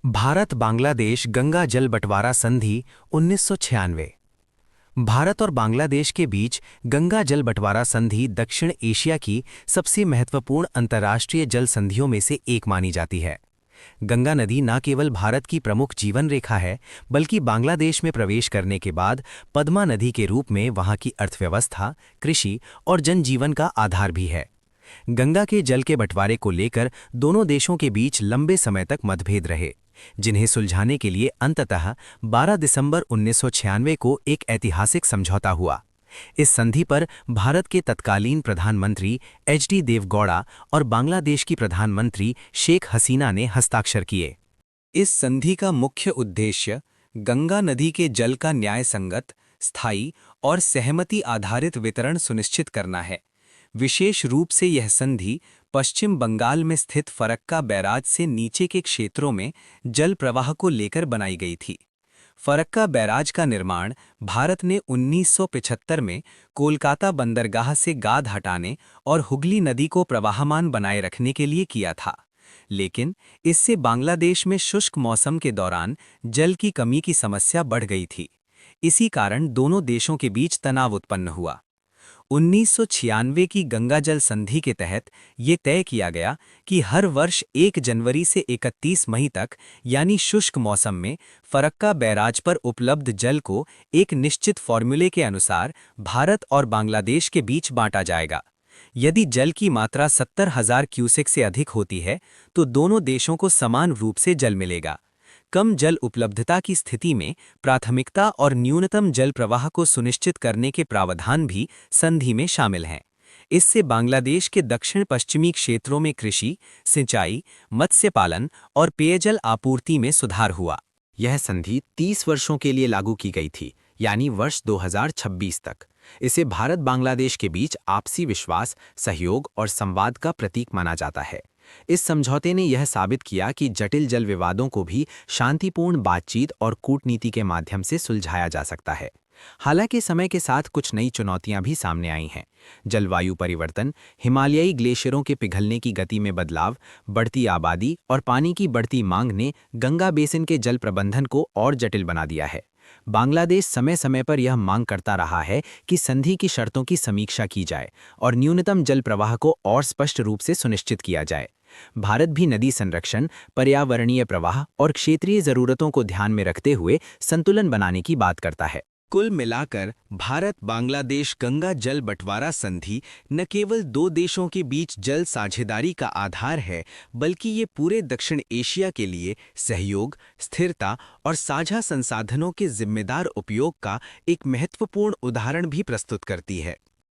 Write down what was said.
भारत बांग्लादेश गंगा जल बंटवारा संधि 1996। भारत और बांग्लादेश के बीच गंगा जल बंटवारा संधि दक्षिण एशिया की सबसे महत्वपूर्ण अंतर्राष्ट्रीय जल संधियों में से एक मानी जाती है। गंगा नदी न केवल भारत की प्रमुख जीवन रेखा है, बल्कि बांग्लादेश में प्रवेश करने के बाद पद्मा नदी के रूप में वहां की अर्थव्यवस्था, कृषि और जनजीवन का आधार भी है। गंगा के जल के बंटवारे को लेकर दोनों देशों के बीच लंबे समय तक मतभेद रहे, जिन्हें सुलझाने के लिए अंततः 12 दिसंबर 1996 को एक ऐतिहासिक समझौता हुआ। इस संधि पर भारत के तत्कालीन प्रधानमंत्री एच.डी. देवगौड़ा और बांग्लादेश की प्रधानमंत्री शेख हसीना ने हस्ताक्षर किए। इस संधि का मुख्य उद्देश्य गंगा नदी के जल का न्यायसंगत, स्थायी और सहमति आधारित वितरण सुनिश्चित करना है। विशेष रूप से यह संधि पश्चिम बंगाल में स्थित फरक्का बैराज से नीचे के क्षेत्रों में जल प्रवाह को लेकर बनाई गई थी। फरक्का बैराज का निर्माण भारत ने 1975 में कोलकाता बंदरगाह से गाद हटाने और हुगली नदी को प्रवाहमान बनाए रखने के लिए किया था, लेकिन इससे बांग्लादेश में शुष्क मौसम के दौरान जल की कमी की समस्या बढ़ गई थी। इसी कारण दोनों देशों के बीच तनाव उत्पन्न हुआ। 1996 की गंगा जल संधि के तहत ये तय किया गया कि हर वर्ष 1 जनवरी से 31 मई तक, यानी शुष्क मौसम में, फरक्का बैराज पर उपलब्ध जल को एक निश्चित फॉर्मूले के अनुसार भारत और बांग्लादेश के बीच बांटा जाएगा। यदि जल की मात्रा 70,000 क्यूसेक से अधिक होती है तो दोनों देशों को समान रूप से जल मिलेगा। कम जल उपलब्धता की स्थिति में प्राथमिकता और न्यूनतम जल प्रवाह को सुनिश्चित करने के प्रावधान भी संधि में शामिल हैं। इससे बांग्लादेश के दक्षिण पश्चिमी क्षेत्रों में कृषि, सिंचाई, मत्स्य पालन और पेयजल आपूर्ति में सुधार हुआ। यह संधि 30 वर्षों के लिए लागू की गई थी, यानी वर्ष 2026 तक। इसे भारत बांग्लादेश के बीच आपसी विश्वास, सहयोग और संवाद का प्रतीक माना जाता है। इस समझौते ने यह साबित किया कि जटिल जल विवादों को भी शांतिपूर्ण बातचीत और कूटनीति के माध्यम से सुलझाया जा सकता है। हालांकि समय के साथ कुछ नई चुनौतियां भी सामने आई हैं। जलवायु परिवर्तन, हिमालयी ग्लेशियरों के पिघलने की गति में बदलाव, बढ़ती आबादी और पानी की बढ़ती मांग ने गंगा बेसिन के जल प्रबंधन को और जटिल बना दिया है। बांग्लादेश समय समय पर यह मांग करता रहा है कि संधि की शर्तों की समीक्षा की जाए और न्यूनतम जल प्रवाह को और स्पष्ट रूप से सुनिश्चित किया जाए। भारत भी नदी संरक्षण, पर्यावरणीय प्रवाह और क्षेत्रीय जरूरतों को ध्यान में रखते हुए संतुलन बनाने की बात करता है। कुल मिलाकर भारत बांग्लादेश गंगा जल बंटवारा संधि न केवल दो देशों के बीच जल साझेदारी का आधार है, बल्कि ये पूरे दक्षिण एशिया के लिए सहयोग, स्थिरता और साझा संसाधनों के जिम्मेदार उपयोग का एक महत्वपूर्ण उदाहरण भी प्रस्तुत करती है।